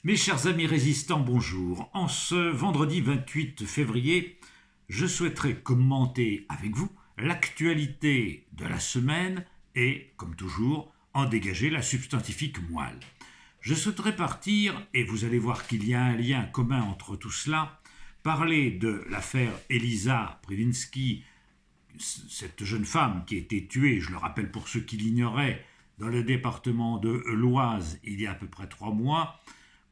Mes chers amis résistants, bonjour. En ce vendredi 28 février, je souhaiterais commenter avec vous l'actualité de la semaine et, comme toujours, en dégager la substantifique moelle. Je souhaiterais partir, et vous allez voir qu'il y a un lien commun entre tout cela, parler de l'affaire Elisa Previnski, cette jeune femme qui a été tuée, je le rappelle pour ceux qui l'ignoraient, dans le département de l'Oise il y a à peu près 3 mois,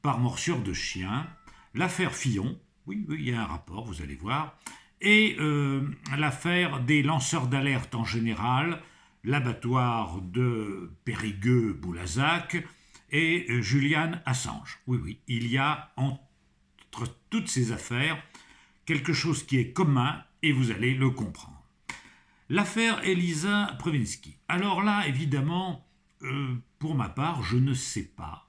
par morsure de chien, l'affaire Fillon, oui, il y a un rapport, vous allez voir, et l'affaire des lanceurs d'alerte en général, l'abattoir de Périgueux-Boulazac et Julian Assange. Oui, il y a entre toutes ces affaires quelque chose qui est commun et vous allez le comprendre. L'affaire Elisa Previnski. Alors là, évidemment, pour ma part, je ne sais pas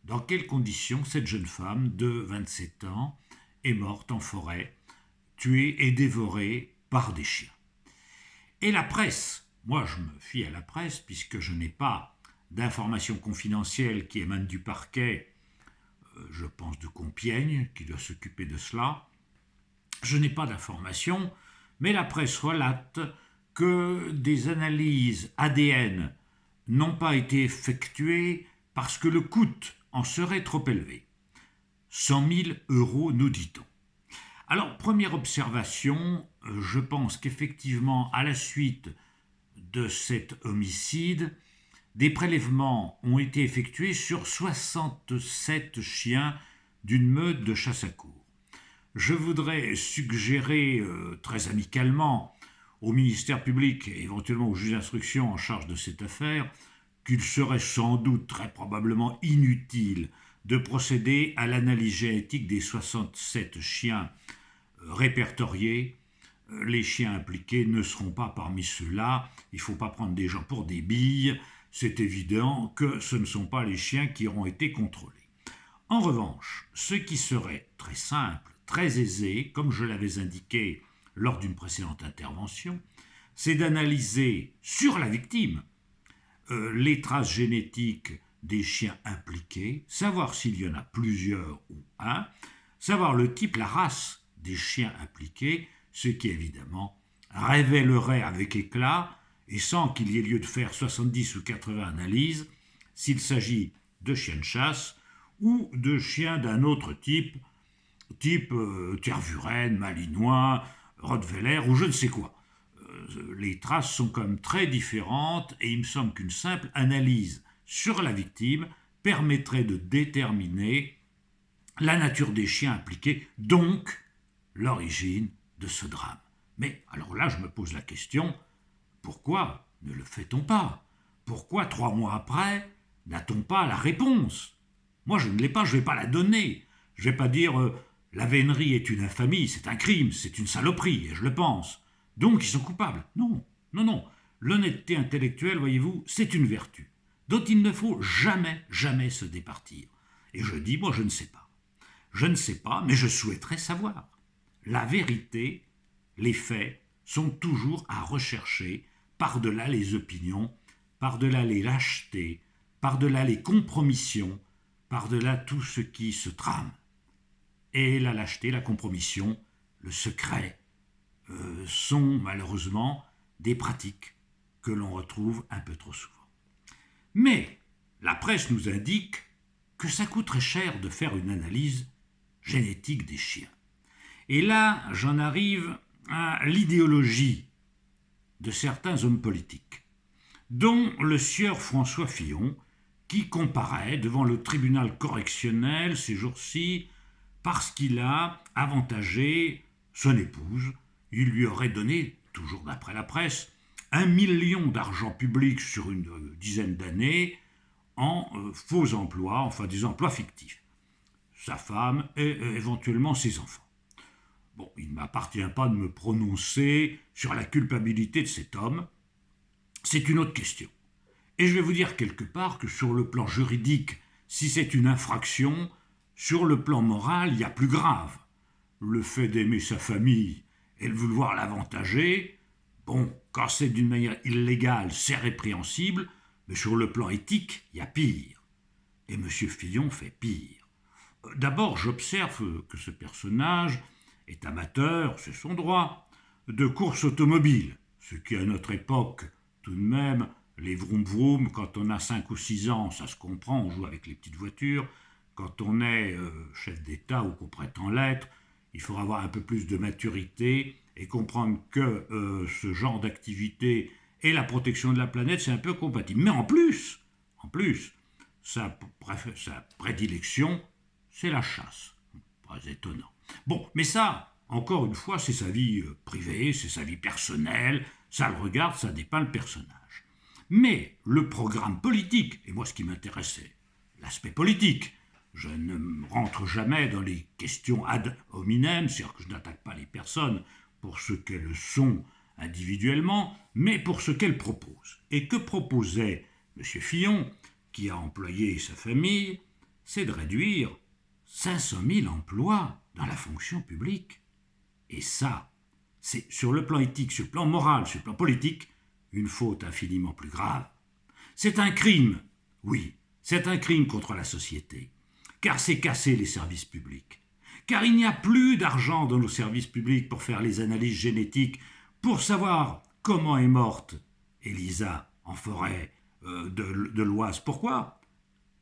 dans quelles conditions cette jeune femme de 27 ans est morte en forêt, tuée et dévorée par des chiens. Et la presse, moi je me fie à la presse puisque je n'ai pas d'informations confidentielles qui émanent du parquet, je pense de Compiègne, qui doit s'occuper de cela. Je n'ai pas d'informations, mais la presse relate que des analyses ADN n'ont pas été effectuées parce que le coût en serait trop élevé. 100 000 euros, nous dit-on. Alors, première observation, je pense qu'effectivement, à la suite de cet homicide, des prélèvements ont été effectués sur 67 chiens d'une meute de chasse à courre. Je voudrais suggérer très amicalement au ministère public et éventuellement au juge d'instruction en charge de cette affaire qu'il serait sans doute très probablement inutile de procéder à l'analyse génétique des 67 chiens répertoriés. Les chiens impliqués ne seront pas parmi ceux-là. Il ne faut pas prendre des gens pour des billes. C'est évident que ce ne sont pas les chiens qui auront été contrôlés. En revanche, ce qui serait très simple, très aisé, comme je l'avais indiqué lors d'une précédente intervention, c'est d'analyser sur la victime les traces génétiques des chiens impliqués, savoir s'il y en a plusieurs ou un, savoir le type, la race des chiens impliqués, ce qui évidemment révélerait avec éclat, et sans qu'il y ait lieu de faire 70 ou 80 analyses, s'il s'agit de chiens de chasse ou de chiens d'un autre type Tervuren, Malinois, Rottweiler ou je ne sais quoi. Les traces sont quand même très différentes et il me semble qu'une simple analyse sur la victime permettrait de déterminer la nature des chiens impliqués, donc l'origine de ce drame. Mais alors là, je me pose la question, pourquoi ne le fait-on pas? Pourquoi 3 mois après, n'a-t-on pas la réponse? Moi, je ne l'ai pas, je ne vais pas la donner. Je ne vais pas dire la vénerie est une infamie, c'est un crime, c'est une saloperie, et je le pense. Donc ils sont coupables. Non. L'honnêteté intellectuelle, voyez-vous, c'est une vertu dont il ne faut jamais se départir. Et je dis, moi, je ne sais pas. Je ne sais pas, mais je souhaiterais savoir. La vérité, les faits, sont toujours à rechercher par-delà les opinions, par-delà les lâchetés, par-delà les compromissions, par-delà tout ce qui se trame. Et la lâcheté, la compromission, le secret, sont malheureusement des pratiques que l'on retrouve un peu trop souvent. Mais la presse nous indique que ça coûte très cher de faire une analyse génétique des chiens. Et là, j'en arrive à l'idéologie de certains hommes politiques, dont le sieur François Fillon, qui comparaît devant le tribunal correctionnel ces jours-ci parce qu'il a avantagé son épouse. Il lui aurait donné, toujours d'après la presse, 1 million d'argent public sur une dizaine d'années en faux emplois, enfin des emplois fictifs. Sa femme et éventuellement ses enfants. Bon, il ne m'appartient pas de me prononcer sur la culpabilité de cet homme. C'est une autre question. Et je vais vous dire quelque part que sur le plan juridique, si c'est une infraction, sur le plan moral, il y a plus grave. Le fait d'aimer sa famille et de vouloir l'avantager, bon, quand c'est d'une manière illégale, c'est répréhensible, mais sur le plan éthique, il y a pire. Et M. Fillon fait pire. D'abord, j'observe que ce personnage est amateur, c'est son droit, de course automobile, ce qui à notre époque, tout de même, les vroom vroom, quand on a 5 ou 6 ans, ça se comprend, on joue avec les petites voitures. Quand on est chef d'État ou qu'on prétend l'être, il faudra avoir un peu plus de maturité et comprendre que ce genre d'activité et la protection de la planète, c'est un peu compatible. Mais en plus, sa prédilection, c'est la chasse. Pas étonnant. Bon, mais ça, encore une fois, c'est sa vie privée, c'est sa vie personnelle, ça le regarde, ça dépeint le personnage. Mais le programme politique, et moi ce qui m'intéressait, l'aspect politique, je ne rentre jamais dans les questions ad hominem, c'est-à-dire que je n'attaque pas les personnes pour ce qu'elles sont individuellement, mais pour ce qu'elles proposent. Et que proposait M. Fillon, qui a employé sa famille, c'est de réduire 500 000 emplois dans la fonction publique. Et ça, c'est sur le plan éthique, sur le plan moral, sur le plan politique, une faute infiniment plus grave. C'est un crime, oui, c'est un crime contre la société, car c'est casser les services publics. Car il n'y a plus d'argent dans nos services publics pour faire les analyses génétiques, pour savoir comment est morte Elisa en forêt de l'Oise. Pourquoi ?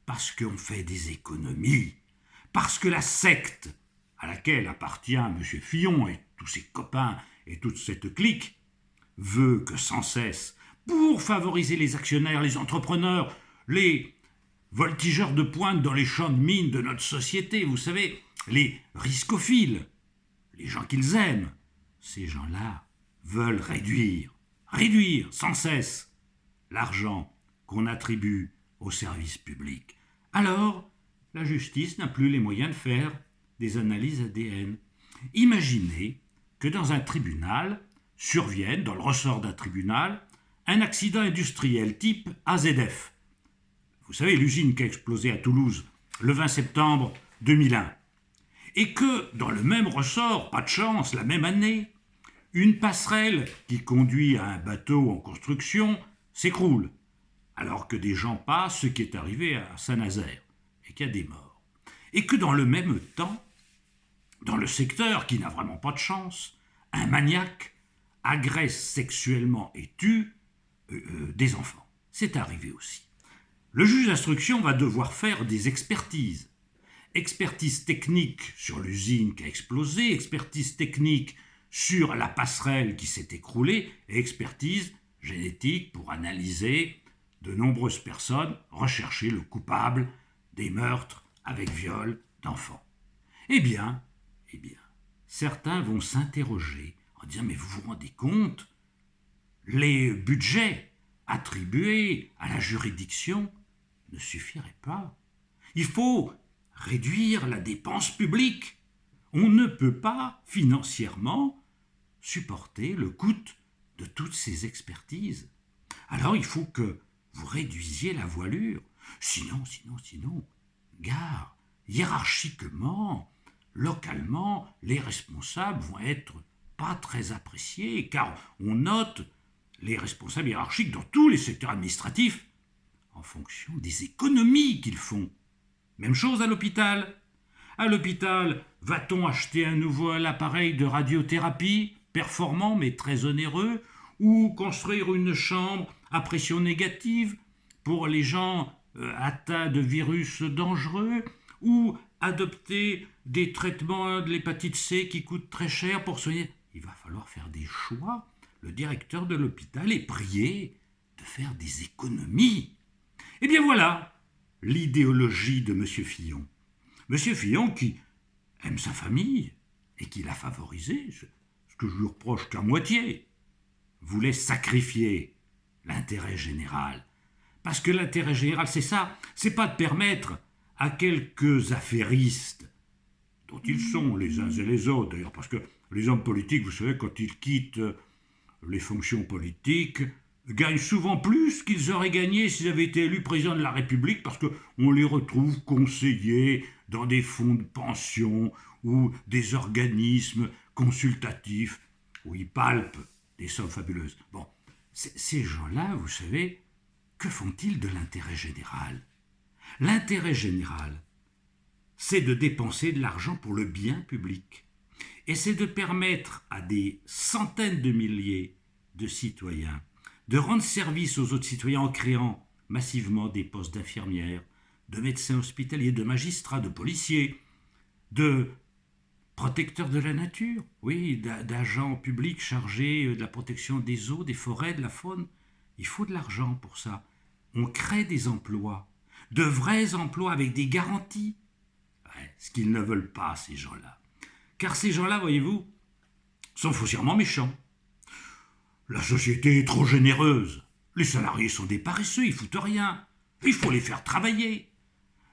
Parce qu'on fait des économies. Parce que la secte à laquelle appartient M. Fillon et tous ses copains et toute cette clique veut que sans cesse, pour favoriser les actionnaires, les entrepreneurs, les voltigeurs de pointe dans les champs de mines de notre société, vous savez, les riscophiles, les gens qu'ils aiment, ces gens-là veulent réduire sans cesse l'argent qu'on attribue aux services publics. Alors, la justice n'a plus les moyens de faire des analyses ADN. Imaginez que dans un tribunal survienne, dans le ressort d'un tribunal, un accident industriel type AZF. Vous savez, l'usine qui a explosé à Toulouse le 20 septembre 2001. Et que, dans le même ressort, pas de chance, la même année, une passerelle qui conduit à un bateau en construction s'écroule, alors que des gens passent, ce qui est arrivé à Saint-Nazaire, et qu'il y a des morts. Et que dans le même temps, dans le secteur qui n'a vraiment pas de chance, un maniaque agresse sexuellement et tue des enfants. C'est arrivé aussi. Le juge d'instruction va devoir faire des expertises. Expertise technique sur l'usine qui a explosé, expertise technique sur la passerelle qui s'est écroulée, et expertise génétique pour analyser de nombreuses personnes, rechercher le coupable des meurtres avec viol d'enfants. Eh bien, certains vont s'interroger en disant « Mais vous vous rendez compte, les budgets attribués à la juridiction ne suffiraient pas. Il faut réduire la dépense publique. On ne peut pas financièrement supporter le coût de toutes ces expertises. Alors il faut que vous réduisiez la voilure. Sinon, gare, hiérarchiquement, localement, les responsables vont être pas très appréciés, car on note les responsables hiérarchiques dans tous les secteurs administratifs en fonction des économies qu'ils font. Même chose à l'hôpital. À l'hôpital, va-t-on acheter un nouvel appareil de radiothérapie, performant mais très onéreux, ou construire une chambre à pression négative pour les gens atteints de virus dangereux, ou adopter des traitements de l'hépatite C qui coûtent très cher pour soigner. Il va falloir faire des choix. Le directeur de l'hôpital est prié de faire des économies. Eh bien voilà l'idéologie de M. Fillon. M. Fillon qui aime sa famille et qui l'a favorisée, ce que je lui reproche qu'à moitié, voulait sacrifier l'intérêt général. Parce que l'intérêt général, c'est ça, c'est pas de permettre à quelques affairistes, dont ils sont les uns et les autres d'ailleurs, parce que les hommes politiques, vous savez, quand ils quittent les fonctions politiques, gagnent souvent plus qu'ils auraient gagné s'ils avaient été élus président de la République, parce qu'on les retrouve conseillers dans des fonds de pension ou des organismes consultatifs où ils palpent des sommes fabuleuses. Bon, ces gens-là, vous savez, que font-ils de l'intérêt général ? L'intérêt général, c'est de dépenser de l'argent pour le bien public. Et c'est de permettre à des centaines de milliers de citoyens de rendre service aux autres citoyens en créant massivement des postes d'infirmières, de médecins hospitaliers, de magistrats, de policiers, de protecteurs de la nature, oui, d'agents publics chargés de la protection des eaux, des forêts, de la faune. Il faut de l'argent pour ça. On crée des emplois, de vrais emplois avec des garanties. Ouais, ce qu'ils ne veulent pas, ces gens-là. Car ces gens-là, voyez-vous, sont foncièrement méchants. La société est trop généreuse. Les salariés sont des paresseux, ils foutent rien. Il faut les faire travailler.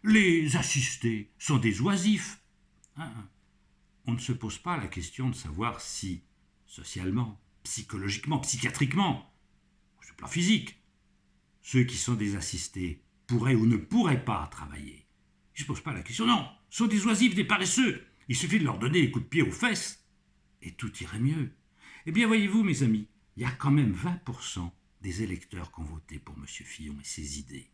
Les assistés sont des oisifs. Hein. On ne se pose pas la question de savoir si, socialement, psychologiquement, psychiatriquement, sur le plan physique, ceux qui sont des assistés pourraient ou ne pourraient pas travailler. Ils ne se posent pas la question. Non, ce sont des oisifs, des paresseux. Il suffit de leur donner des coups de pied aux fesses et tout irait mieux. Eh bien, voyez-vous, mes amis, il y a quand même 20% des électeurs qui ont voté pour M. Fillon et ses idées.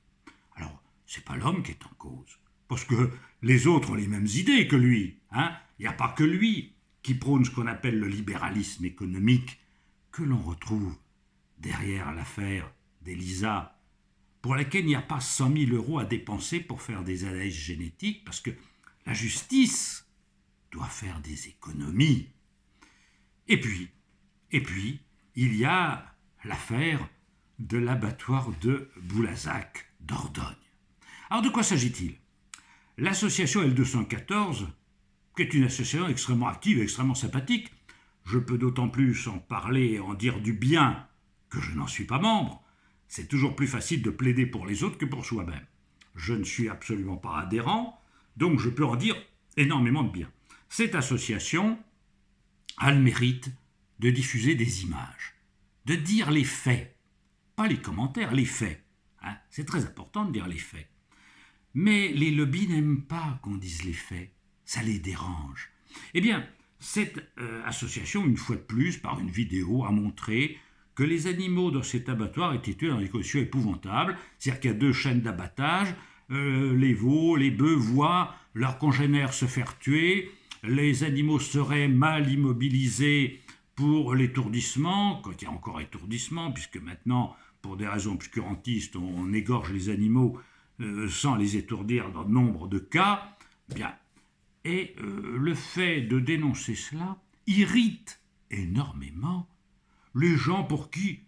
Alors, c'est pas l'homme qui est en cause, parce que les autres ont les mêmes idées que lui. Hein. Il n'y a pas que lui qui prône ce qu'on appelle le libéralisme économique, que l'on retrouve derrière l'affaire d'Elisa, pour laquelle il n'y a pas 100 000 € à dépenser pour faire des analyses génétiques, parce que la justice doit faire des économies. Et puis, il y a l'affaire de l'abattoir de Boulazac, Dordogne. Alors de quoi s'agit-il? L'association L214, qui est une association extrêmement active et extrêmement sympathique, je peux d'autant plus en parler et en dire du bien que je n'en suis pas membre. C'est toujours plus facile de plaider pour les autres que pour soi-même. Je ne suis absolument pas adhérent, donc je peux en dire énormément de bien. Cette association a le mérite de diffuser des images, de dire les faits, pas les commentaires, les faits. Hein, c'est très important de dire les faits. Mais les lobbies n'aiment pas qu'on dise les faits, ça les dérange. Eh bien, cette association, une fois de plus, par une vidéo, a montré que les animaux dans cet abattoir étaient tués dans des conditions épouvantables, c'est-à-dire qu'il y a 2 chaînes d'abattage, les veaux, les bœufs voient leurs congénères se faire tuer, les animaux seraient mal immobilisés pour l'étourdissement, quand il y a encore étourdissement, puisque maintenant, pour des raisons obscurantistes, on égorge les animaux sans les étourdir dans nombre de cas. Bien. Et le fait de dénoncer cela irrite énormément les gens pour qui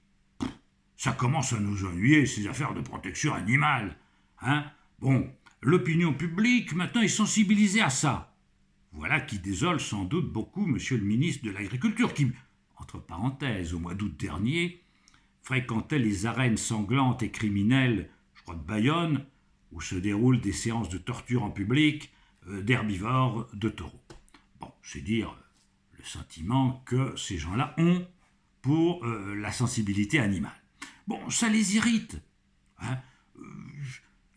ça commence à nous ennuyer, ces affaires de protection animale. Hein. Bon, l'opinion publique maintenant est sensibilisée à ça. Voilà qui désole sans doute beaucoup monsieur le ministre de l'Agriculture, qui, entre parenthèses, au mois d'août dernier, fréquentait les arènes sanglantes et criminelles, je crois de Bayonne, où se déroulent des séances de torture en public d'herbivores, de taureaux. Bon, c'est dire le sentiment que ces gens-là ont pour la sensibilité animale. Bon, ça les irrite. Hein.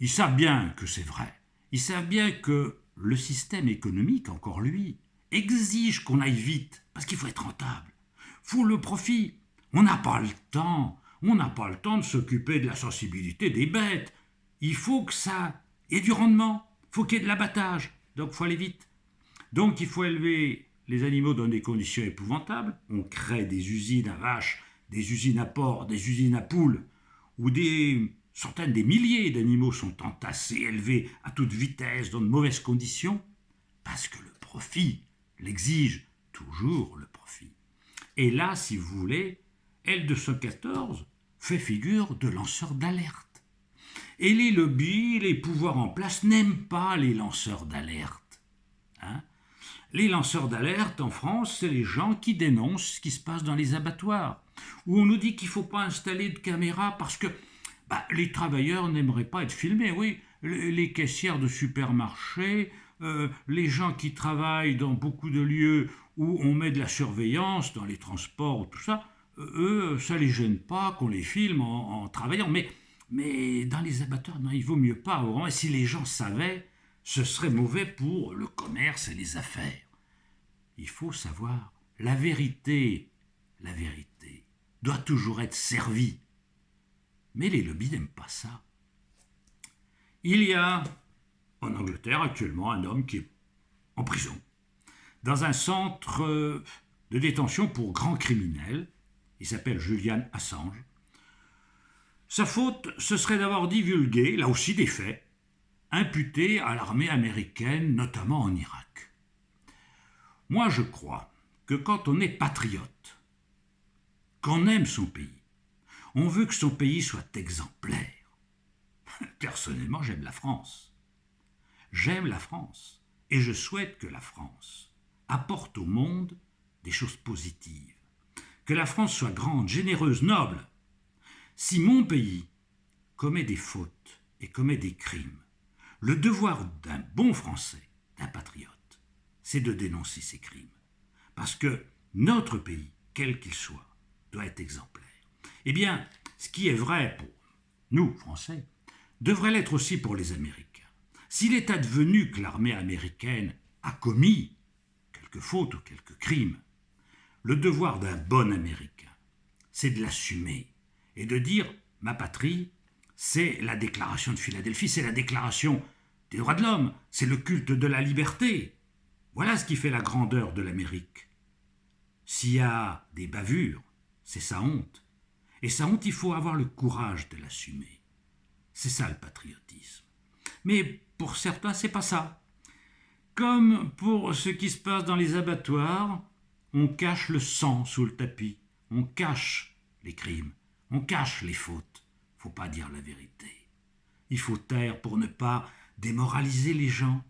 Ils savent bien que c'est vrai. Ils savent bien que le système économique, encore lui, exige qu'on aille vite, parce qu'il faut être rentable. Il faut le profit. On n'a pas le temps. On n'a pas le temps de s'occuper de la sensibilité des bêtes. Il faut que ça ait du rendement. Il faut qu'il y ait de l'abattage. Donc il faut aller vite. Donc il faut élever les animaux dans des conditions épouvantables. On crée des usines à vaches, des usines à porcs, des usines à poules, où des centaines, des milliers d'animaux sont entassés, élevés à toute vitesse, dans de mauvaises conditions, parce que le profit l'exige, toujours le profit. Et là, si vous voulez, L214 fait figure de lanceur d'alerte. Et les lobbies, les pouvoirs en place n'aiment pas les lanceurs d'alerte. Hein. Les lanceurs d'alerte en France, c'est les gens qui dénoncent ce qui se passe dans les abattoirs, où on nous dit qu'il ne faut pas installer de caméras parce que les travailleurs n'aimeraient pas être filmés. Oui, les caissières de supermarchés, les gens qui travaillent dans beaucoup de lieux où on met de la surveillance, dans les transports, tout ça, eux, ça ne les gêne pas qu'on les filme en travaillant. Mais dans les abattoirs, non, il vaut mieux pas. Et si les gens savaient, ce serait mauvais pour le commerce et les affaires. Il faut savoir, la vérité doit toujours être servie. Mais les lobbies n'aiment pas ça. Il y a en Angleterre actuellement un homme qui est en prison, dans un centre de détention pour grands criminels. Il s'appelle Julian Assange. Sa faute, ce serait d'avoir divulgué, là aussi des faits, imputés à l'armée américaine, notamment en Irak. Moi, je crois que quand on est patriote, qu'on aime son pays, on veut que son pays soit exemplaire. Personnellement, j'aime la France. J'aime la France et je souhaite que la France apporte au monde des choses positives. Que la France soit grande, généreuse, noble. Si mon pays commet des fautes et commet des crimes, le devoir d'un bon Français, d'un patriote, c'est de dénoncer ces crimes. Parce que notre pays, quel qu'il soit, doit être exemplaire. Eh bien, ce qui est vrai pour nous, Français, devrait l'être aussi pour les Américains. S'il est advenu que l'armée américaine a commis quelques fautes ou quelques crimes, le devoir d'un bon Américain, c'est de l'assumer et de dire « ma patrie, c'est la déclaration de Philadelphie, c'est la déclaration des droits de l'homme, c'est le culte de la liberté. » Voilà ce qui fait la grandeur de l'Amérique. S'il y a des bavures, c'est sa honte. Et sa honte, il faut avoir le courage de l'assumer. C'est ça le patriotisme. Mais pour certains, c'est pas ça. Comme pour ce qui se passe dans les abattoirs, on cache le sang sous le tapis, on cache les crimes, on cache les fautes. Faut pas dire la vérité. Il faut taire pour ne pas démoraliser les gens.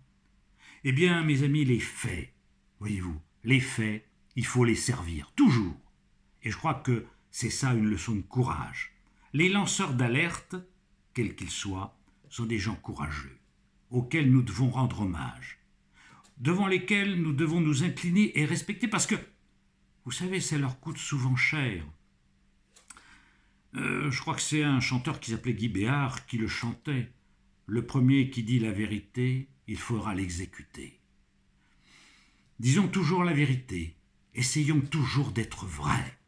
Eh bien, mes amis, les faits, voyez-vous, les faits, il faut les servir, toujours. Et je crois que c'est ça une leçon de courage. Les lanceurs d'alerte, quels qu'ils soient, sont des gens courageux, auxquels nous devons rendre hommage, devant lesquels nous devons nous incliner et respecter, parce que, vous savez, ça leur coûte souvent cher. Je crois que c'est un chanteur qui s'appelait Guy Béard qui le chantait. Le premier qui dit la vérité, il faudra l'exécuter. Disons toujours la vérité, essayons toujours d'être vrais,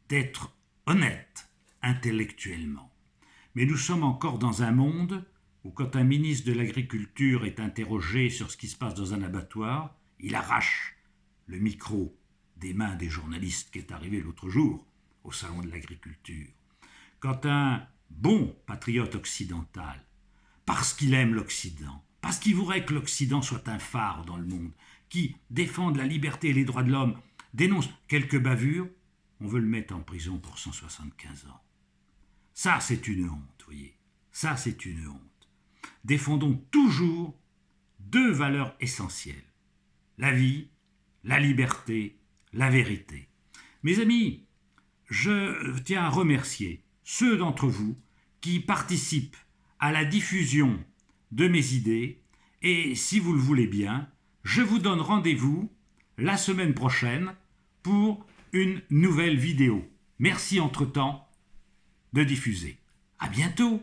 d'être honnêtes intellectuellement. Mais nous sommes encore dans un monde où quand un ministre de l'Agriculture est interrogé sur ce qui se passe dans un abattoir, il arrache le micro des mains des journalistes qui est arrivé l'autre jour au salon de l'agriculture. Quand un bon patriote occidental, parce qu'il aime l'Occident, parce qu'il voudrait que l'Occident soit un phare dans le monde, qui défende la liberté et les droits de l'homme, dénonce quelques bavures, on veut le mettre en prison pour 175 ans. Ça, c'est une honte, voyez. Ça, c'est une honte. Défendons toujours deux valeurs essentielles. La vie, la liberté, la vérité. Mes amis, je tiens à remercier ceux d'entre vous qui participent à la diffusion de mes idées et, si vous le voulez bien, je vous donne rendez-vous la semaine prochaine pour une nouvelle vidéo. Merci entre-temps de diffuser. À bientôt!